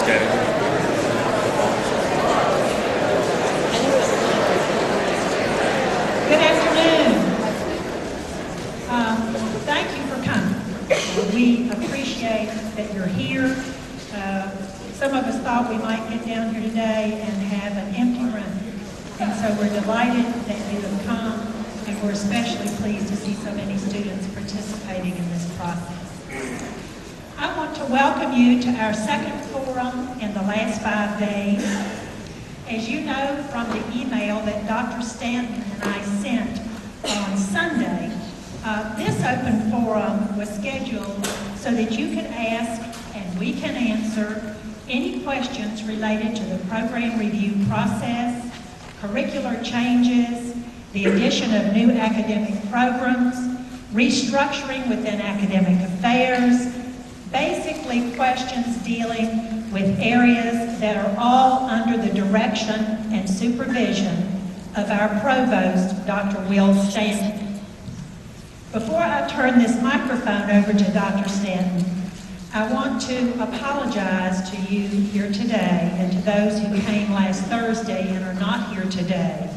Good afternoon. Thank you for coming. We appreciate that you're here. Some of us thought we might get down here today and have an empty room. And so we're delighted that you have come, and we're especially pleased to see so many students participating in this process. I want to welcome you to our second forum in the last 5 days. As you know from the email that Dr. Stanton and I sent on Sunday, this open forum was scheduled so that you could ask and we can answer any questions related to the program review process, curricular changes, the addition of new academic programs, restructuring within academic affairs, basically questions dealing with areas that are all under the direction and supervision of our provost, Dr. Will Stanton. Before I turn this microphone over to Dr. Stanton, I want to apologize to you here today and to those who came last Thursday and are not here today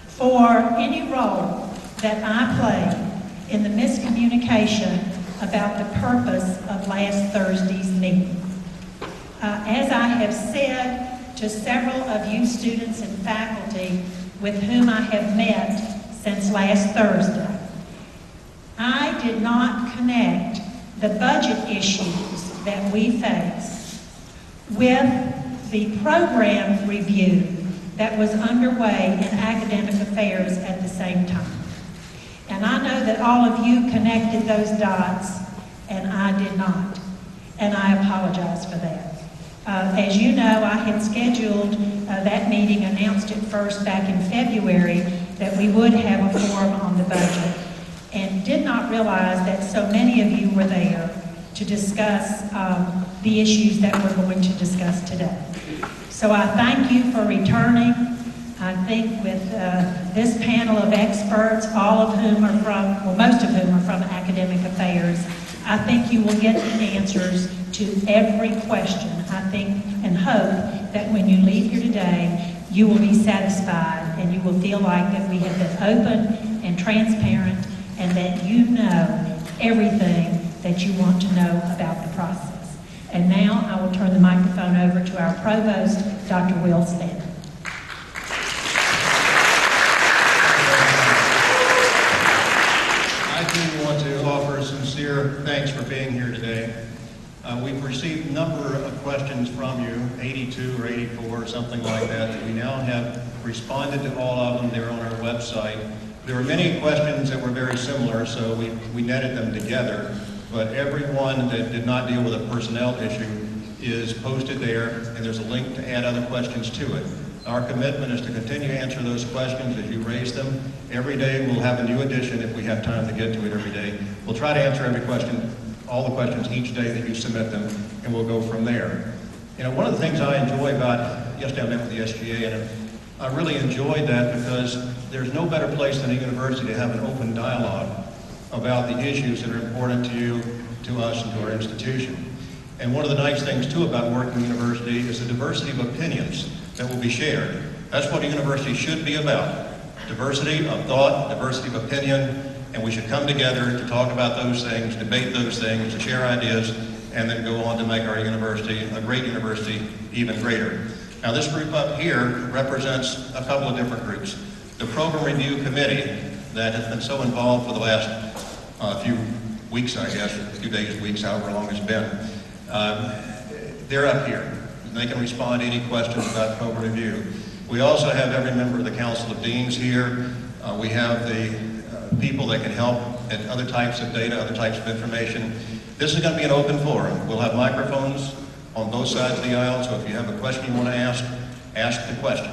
for any role that I played in the miscommunication about the purpose of last Thursday's meeting. As I have said to several of you students and faculty with whom I have met since last Thursday, I did not connect the budget issues that we face with the program review that was underway in academic affairs at the same time. And I know that all of you connected those dots, and I did not. And I apologize for that. As you know, I had scheduled that meeting, announced it first back in February, that we would have a forum on the budget, and did not realize that so many of you were there to discuss the issues that we're going to discuss today. So I thank you for returning. I think with this panel of experts, all of whom are from, well, most of whom are from academic affairs, I think you will get the answers to every question. I think and hope that when you leave here today, you will be satisfied and you will feel like that we have been open and transparent and that you know everything that you want to know about the process. And now I will turn the microphone over to our provost, Dr. Will Stanton. I do want to offer sincere thanks for being here today. We've received a number of questions from you, 82 or 84 or something like that. We now have responded to all of them. They're on our website. There were many questions that were very similar, so we netted them together. But every one that did not deal with a personnel issue is posted there, and there's a link to add other questions to it. Our commitment is to continue to answer those questions as you raise them. Every day we'll have a new edition if we have time to get to it every day. We'll try to answer every question, all the questions each day that you submit them, and we'll go from there. You know, one of the things I enjoy about, yesterday I met with the SGA, and I really enjoyed that because there's no better place than a university to have an open dialogue about the issues that are important to you, to us, and to our institution. And one of the nice things, too, about working in a university is the diversity of opinions that will be shared. That's what a university should be about. Diversity of thought, diversity of opinion, and we should come together to talk about those things, debate those things, to share ideas, and then go on to make our university, a great university, even greater. Now, this group up here represents a couple of different groups. The Program Review Committee that has been so involved for the last few weeks, I guess, a few days, weeks, however long it's been. They're up here. They can respond to any questions about program review. We also have every member of the Council of Deans here. We have the people that can help at other types of data, other types of information. This is going to be an open forum. We'll have microphones on both sides of the aisle, so if you have a question you want to ask the question.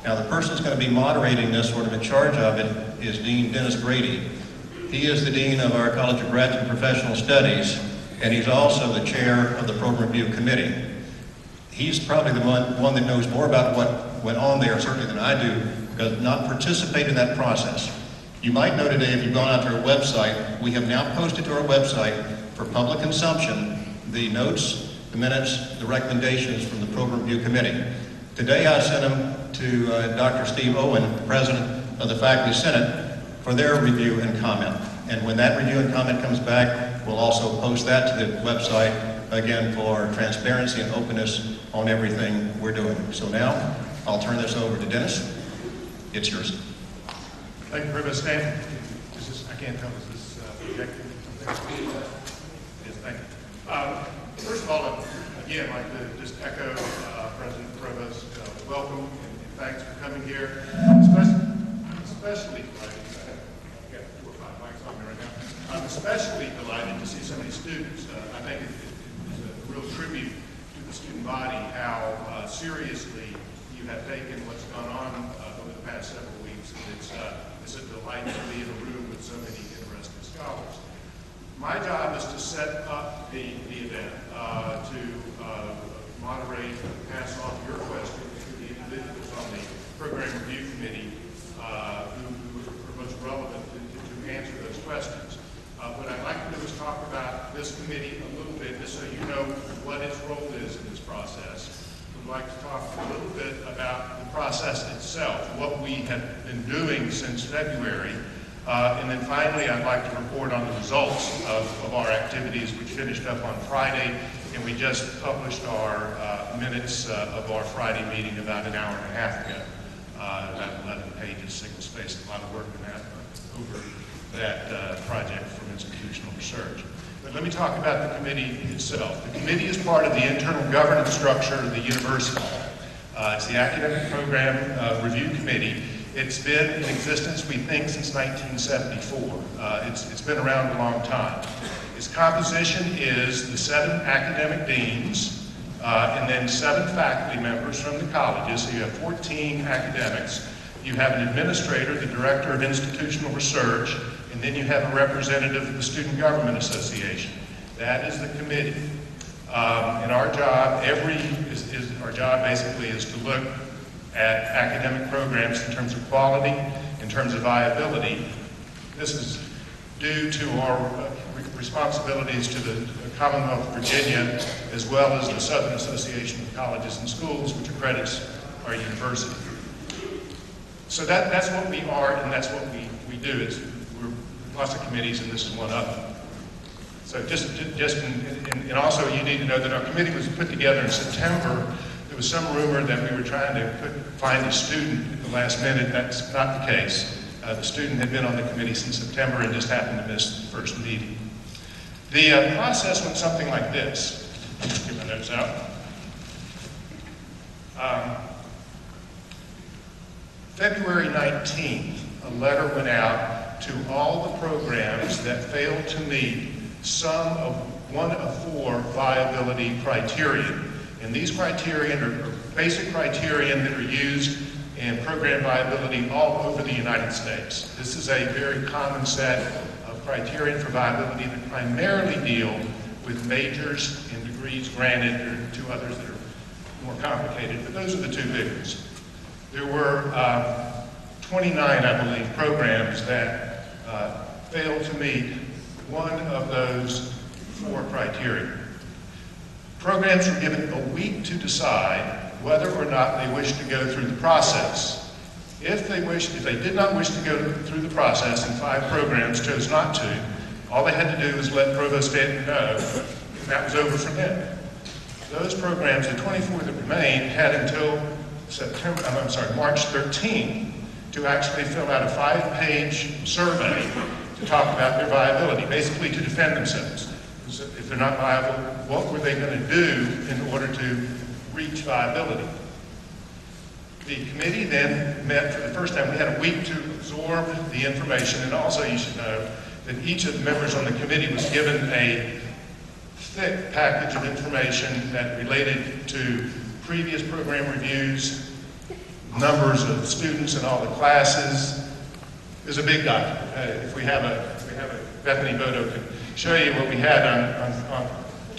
Now, the person that's going to be moderating this, sort of in charge of it, is Dean Dennis Grady. He is the Dean of our College of Graduate and Professional Studies, and he's also the chair of the Program Review Committee. He's probably the one that knows more about what went on there, certainly than I do, because not participate in that process. You might know today, if you've gone out to our website, we have now posted to our website for public consumption the notes the minutes, the recommendations from the Program Review Committee. Today I sent them to Dr. Steve Owen, President of the Faculty Senate, for their review and comment. And when that review and comment comes back, we'll also post that to the website, again, for transparency and openness on everything we're doing. So now, I'll turn this over to Dennis. It's yours. Thank you, Provost Stanton. I can't tell, is this projected? Yes, thank you. First of all, again, I'd like to just echo President Provost, welcome and thanks for coming here. Especially delighted, I've got 4 or 5 mics on me right now. I'm especially delighted to see so many students. I think it is a real tribute to the student body how seriously you have taken what's gone on over the past several weeks. And it's a delight to be in a room with so many interesting scholars. My job is to set up the event, to moderate and pass on your questions to the individuals on the Program Review Committee who are most relevant to answer those questions. What I'd like to do is talk about this committee a little bit, just so you know what its role is in this process. We'd like to talk a little bit about the process itself, what we have been doing since February, and then finally I'd like to report on the results of our activities, which finished up on Friday, and we just published our minutes of our Friday meeting about an hour and a half ago. About 11 pages, single-spaced, a lot of work in that over that project from institutional research. But let me talk about the committee itself. The committee is part of the internal governance structure of the university. It's the Academic Program Review Committee. It's been in existence, we think, since 1974. It's been around a long time. Its composition is the 7 academic deans, and then 7 faculty members from the colleges, so you have 14 academics. You have an administrator, the director of institutional research, and then you have a representative of the Student Government Association. That is the committee. And our job, our job basically is to look at academic programs in terms of quality, in terms of viability. This is due to our responsibilities to the Commonwealth of Virginia, as well as the Southern Association of Colleges and Schools, which accredits our university. So that's what we are, and that's what we do. We're lots of committees, and this is one of them. So and also you need to know that our committee was put together in September. There was some rumor that we were trying to find a student at the last minute. That's not the case. The student had been on the committee since September and just happened to miss the first meeting. The process went something like this. Let's get my notes out. February 19th, a letter went out to all the programs that failed to meet one of 4 viability criteria. And these criterion are basic criterion that are used in program viability all over the United States. This is a very common set of criterion for viability that primarily deal with majors and degrees granted. There are 2 others that are more complicated, but those are the 2 big ones. There were 29, I believe, programs that failed to meet one of those 4 criteria. Programs were given a week to decide whether or not they wished to go through the process. If they did not wish to go through the process, and 5 programs chose not to, all they had to do was let Provost Stanton know, and that was over for them. Those programs, the 24 that remained, had until March 13th to actually fill out a 5-page survey to talk about their viability, basically to defend themselves. So if they're not viable, what were they going to do in order to reach viability? The committee then met for the first time. We had a week to absorb the information, and also you should know that each of the members on the committee was given a thick package of information that related to previous program reviews, numbers of students in all the classes. It was a big document. If we have Bethany Bodo can show you what we had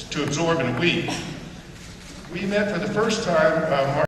to absorb in a week. We met for the first time